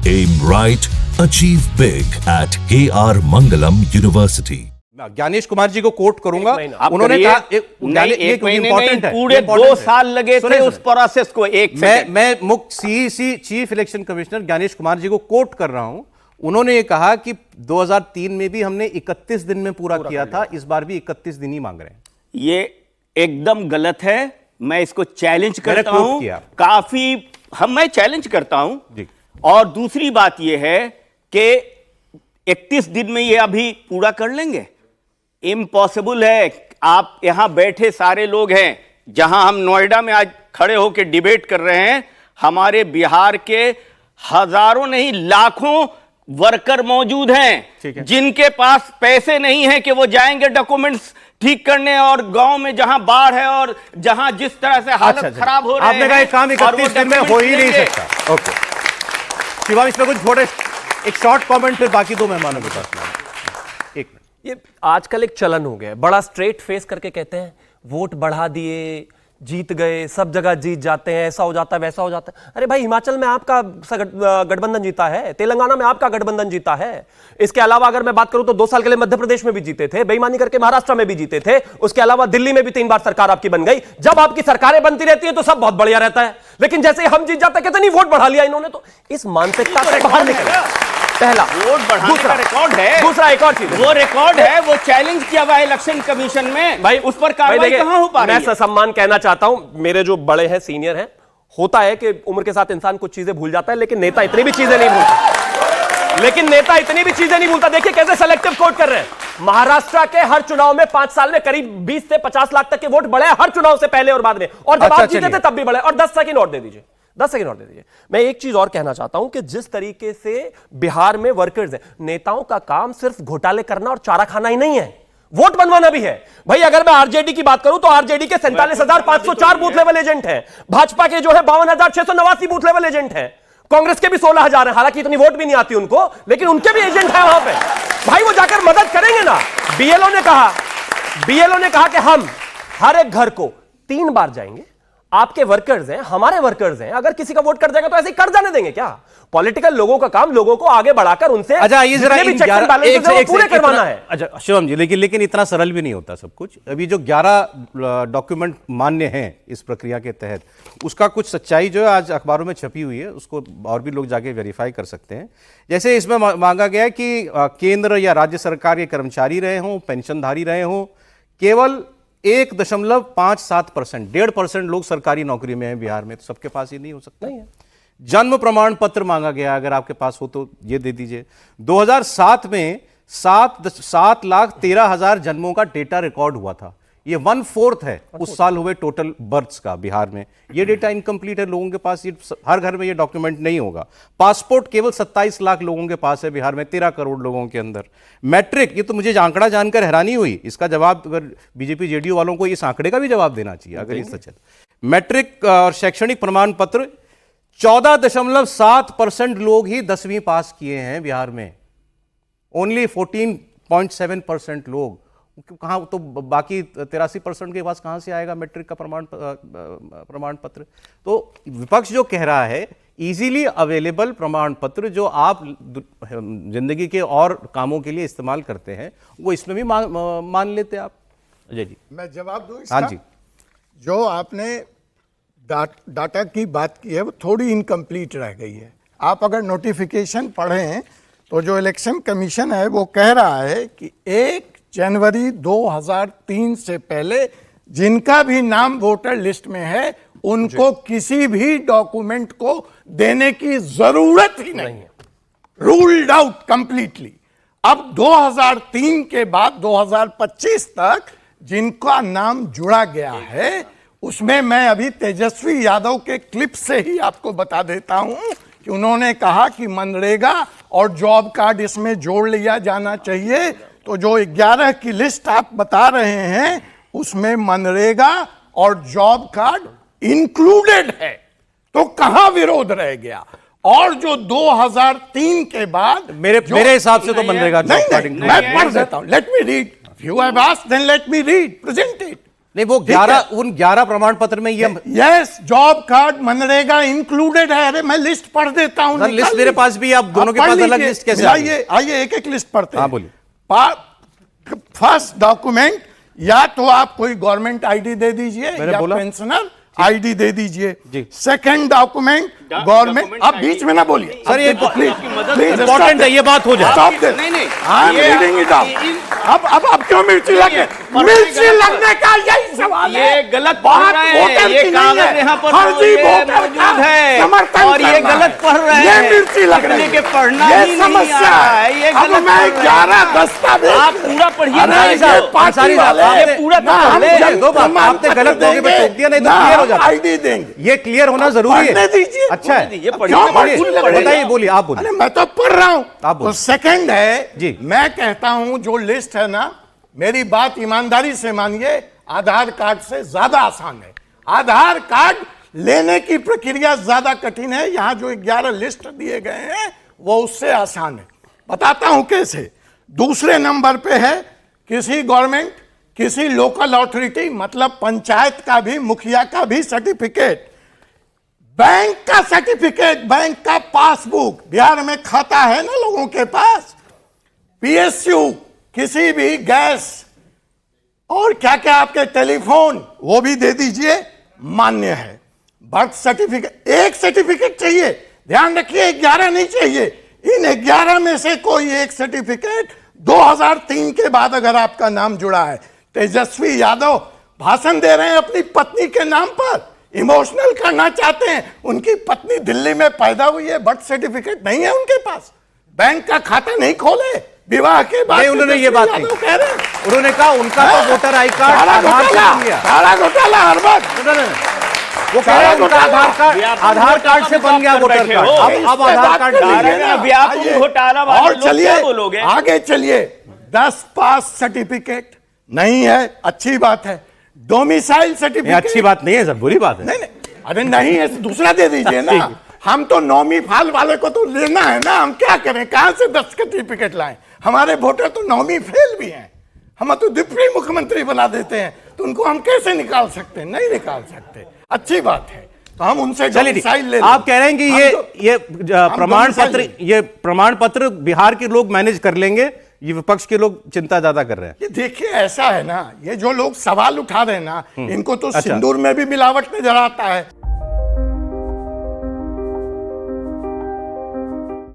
Aim right, achieve big at KR Mangalam University. Gyanesh Kumar ji को coat करूंगा, उन्होंने कहा एक महीने नहीं, पूरे 2 साल लगे थे उस प्रोसेस को। मैं मुख्य CEC chief election commissioner Gyanesh Kumar ji को कोट कर रहा हूं। उन्होंने ये कहा कि 2003 में भी हमने 31 दिन में पूरा किया था, इस बार भी 31 दिन ही मांग रहे हैं। ये एकदम गलत है। मैं इसको चैलेंज करता हूं, काफी मैं चैलेंज करता हूं जी। और दूसरी बात यह है कि 31 दिन में ये अभी पूरा कर लेंगे? इम्पॉसिबल है। आप यहां बैठे सारे लोग हैं, जहां हम नोएडा में आज खड़े होकर डिबेट कर रहे हैं, हमारे बिहार के हजारों नहीं लाखों वर्कर मौजूद हैं जिनके पास पैसे नहीं है कि वो जाएंगे डॉक्यूमेंट्स ठीक करने, और गांव में जहां बाढ़ है और जहां जिस तरह से हालत खराब हो रही है, आपने कहा काम 31 दिन में हो ही नहीं सकता। ओके शिवाम, इसमें कुछ थोड़े एक शॉर्ट कमेंट, फिर बाकी 2 मेहमानों के पास। एक ये आजकल एक चलन हो गया है, बड़ा स्ट्रेट फेस करके कहते हैं वोट बढ़ा दिए, जीत गए, सब जगह जीत जाते हैं, ऐसा हो जाता है वैसा हो जाता है। अरे भाई, हिमाचल में आपका गठबंधन जीता है, तेलंगाना में आपका गठबंधन जीता है। इसके अलावा अगर मैं बात करूं तो 2 साल के लिए मध्य प्रदेश में भी जीते थे, बेईमानी करके महाराष्ट्र में भी जीते थे। उसके अलावा दिल्ली में भी 3 बार सरकार आपकी बन गई। जब आपकी सरकारें बनती रहती है तो सब बहुत बढ़िया रहता है, लेकिन जैसे ही हम जीत जाते कहते नहीं वोट बढ़ा लिया इन्होंने। तो इस मानसिकता से बाहर निकले। पहला वोट बढ़ाने का रिकॉर्ड है, दूसरा एक और चीज, वो रिकॉर्ड है, वो चैलेंज किया हुआ इलेक्शन कमीशन में भाई, उस पर कार्रवाई कहां हो पा रही है? मैं ससम्मान कहना चाहता हूं, मेरे जो बड़े हैं, सीनियर हैं, होता है कि उम्र के साथ इंसान कुछ चीजें भूल जाता है, लेकिन नेता इतनी भी चीजें नहीं भूलता। देखिए कैसे सेलेक्टिव कोट कर रहे हैं। महाराष्ट्र के हर चुनाव में 5 साल में करीब 20 से 50 लाख तक के वोट बढ़े, हर चुनाव से पहले और बाद में, और जब आप जीते थे तब भी बढ़े। और 10 सेकंड और दे दीजिए, 10 सेकंड और दे दीजिए। मैं एक चीज और कहना चाहता हूं कि जिस तरीके से बिहार में वर्कर्स हैं, नेताओं का काम सिर्फ घोटाले करना और चारा खाना ही नहीं है, वोट बनवाना भी है। भाई अगर मैं आरजेडी की बात करूं तो आरजेडी के 47,504 बूथ लेवल एजेंट हैं, भाजपा के जो है 52,689 बूथ लेवल एजेंट हैं, कांग्रेस के भी 16,000 हैं। हालांकि इतनी वोट भी नहीं आती उनको, लेकिन उनके भी एजेंट हैं वहां पे। भाई वो जाकर मदद करेंगे ना। बीएलओ ने कहा कि हम हर एक घर को 3 बार जाएंगे। आपके वर्कर्स हैं, हमारे वर्कर्स हैं, अगर किसी का वोट कट जाएगा तो ऐसे ही कर जाने देंगे क्या? पॉलिटिकल लोगों का काम लोगों को आगे बढ़ाकर उनसे पूरे करवाना है। अच्छा शिवम जी, लेकिन इतना सरल भी नहीं होता सब कुछ। अभी जो 11 डॉक्यूमेंट मान्य हैं इस प्रक्रिया के तहत, उसका कुछ सच्चाई जो है आज अखबारों में छपी हुई है, उसको और भी लोग जाके वेरीफाई कर सकते हैं। जैसे इसमें मांगा गया है कि केंद्र या राज्य सरकार के कर्मचारी रहे हों, पेंशनधारी रहे हों, केवल 1.57%, 1.5% लोग सरकारी नौकरी में हैं बिहार में, तो सबके पास ये नहीं हो सकता है। जन्म प्रमाण पत्र मांगा गया, अगर आपके पास हो तो ये दे दीजिए। 2007 में 7,13,000 जन्मों का डेटा रिकॉर्ड हुआ था, ये 1/4 है उस साल हुए टोटल बर्थ्स का बिहार में। ये डेटा इनकम्प्लीट है, लोगों के पास ये हर घर में ये डॉक्यूमेंट नहीं होगा। पासपोर्ट केवल 27 लाख लोगों के पास है बिहार में, 13 करोड़ लोगों के अंदर। मैट्रिक, ये तो मुझे आंकड़ा जानकर हैरानी हुई, इसका जवाब अगर बीजेपी जेडीयू वालों को इस आंकड़े का भी जवाब देना चाहिए अगर ये सच है। मैट्रिक और शैक्षणिक प्रमाण पत्र 14.7% लोग ही 10वीं पास किए हैं बिहार में, ओनली 14.7% लोग। कहां तो बाकी 83% के पास कहां से आएगा मैट्रिक का प्रमाण पत्र? तो विपक्ष जो कह रहा है इजीली अवेलेबल प्रमाण पत्र जो आप जिंदगी के और कामों के लिए इस्तेमाल करते हैं, वो इसमें भी मान लेते आप। अजय जी, मैं जवाब दूं इसका? हाँ जी। जो आपने डाटा की बात की है वो थोड़ी इनकम्प्लीट रह गई है। आप अगर नोटिफिकेशन पढ़ें तो जो इलेक्शन कमीशन है वो कह रहा है कि 1 जनवरी 2003 से पहले जिनका भी नाम वोटर लिस्ट में है उनको किसी भी डॉक्यूमेंट को देने की जरूरत ही नहीं है, रूल्ड आउट कंप्लीटली। अब 2003 के बाद 2025 तक जिनका नाम जुड़ा गया है, उसमें मैं अभी तेजस्वी यादव के क्लिप से ही आपको बता देता हूं कि उन्होंने कहा कि मनरेगा और जॉब कार्ड इसमें जोड़ लिया जाना चाहिए। तो जो 11 की लिस्ट आप बता रहे हैं उसमें मनरेगा और जॉब कार्ड इंक्लूडेड है, तो कहां विरोध रह गया? और जो 2003 के बाद मेरे हिसाब से तो मनरेगा जॉब कार्ड मैं पढ़ देता हूं, let me read, you have asked then let me read, present it. नहीं, वो 11 प्रमाण पत्र में ये यस, जॉब कार्ड, मनरेगा इंक्लूडेड है। अरे मैं लिस्ट पढ़ देता हूं, लिस्ट मेरे पास भी, आप दोनों के पास अलग लिस्ट कैसे? आइए एक एक लिस्ट पढ़ते हैं। हाँ, बोलिए। फर्स्ट डॉक्यूमेंट, या तो आप कोई गवर्नमेंट आईडी दे दीजिए या पेंशनर आईडी दे दीजिए। सेकंड डॉक्यूमेंट गवर्नमेंट, आप बीच में ना बोलिए सर, ये इंपॉर्टेंट है, ये बात हो जाए। नहीं, अब क्यों मिर्ची लगे? मिर्ची लगने का यही सवाल है। ये गलत पढ़ रहे हैं, ये कागज यहाँ पर मौजूद है और ये गलत पढ़ रहे हैं। ये मिर्ची लग रही है, पढ़ना ये समस्या है। ये गलत। मैं 11 दस्तावेज, आप पूरा पढ़िए, आपने गलत जगह पे टोक दिया, नहीं तो क्लियर हो जाता। आईडी देंगे, ये क्लियर होना जरूरी है। अच्छा है, ये बताइए, बोलिए, आप बोलिए। मैं तो पढ़ रहा हूं। आप बोलिए। तो सेकंड है जी, मैं कहता हूं जो लिस्ट है ना, मेरी बात ईमानदारी से मानिए, आधार कार्ड से ज्यादा आसान है। आधार कार्ड लेने की प्रक्रिया ज्यादा कठिन है, यहां जो 11 लिस्ट दिए गए हैं वो उससे आसान है। बताता हूं कैसे। दूसरे नंबर पे है किसी गवर्नमेंट, किसी लोकल अथॉरिटी, मतलब पंचायत का भी, मुखिया का भी सर्टिफिकेट, बैंक का सर्टिफिकेट, बैंक का पासबुक। बिहार में खाता है ना लोगों के पास, पीएसयू, किसी भी गैस और क्या क्या आपके टेलीफोन, वो भी दे दीजिए, मान्य है। बर्थ सर्टिफिकेट, एक सर्टिफिकेट चाहिए, ध्यान रखिए 11 नहीं चाहिए। इन 11 में से कोई एक सर्टिफिकेट 2003 के बाद अगर आपका नाम जुड़ा है, तेजस्वी यादव भाषण दे रहे हैं अपनी पत्नी के नाम पर, इमोशनल करना चाहते हैं, उनकी पत्नी दिल्ली में पैदा हुई है, बर्थ सर्टिफिकेट नहीं है उनके पास, बैंक का खाता नहीं खोले, विवाह के बाद उन्होंने ये बात नहीं कह रहे, उन्होंने कहा उनका तो वोटर आई कार्ड आधार से बन गया। सारा घोटाला हर बात, वो कह रहे हैं उनका आधार कार्ड से बन गया वोटर कार्ड। अब आधार कार्ड घोटाला और चलिए आगे चलिए। 10 पास सर्टिफिकेट नहीं है, अच्छी बात है। डोमिसाइल सर्टिफिकेट अच्छी बात नहीं है सर, बुरी बात है। नहीं, अरे नहीं है, दूसरा दे दीजिए ना। हम तो नौवीं फाल वाले को तो लेना है ना, हम क्या करें, कहां से 10 सर्टिफिकेट लाएं? हमारे वोटर तो नौवीं फेल भी हैं, हम तो डिप्टी मुख्यमंत्री बना देते हैं, तो उनको हम कैसे निकाल सकते हैं? नहीं निकाल सकते। अच्छी बात है, तो हम उनसे डोमिसाइल ले लें। आप कह रहे हैं कि ये प्रमाण पत्र बिहार के लोग मैनेज कर लेंगे, ये विपक्ष के लोग चिंता ज्यादा कर रहे हैं। ये देखिए ऐसा है ना, ये जो लोग सवाल उठा रहे हैं ना, इनको तो सिंदूर में भी मिलावट नजर आता है।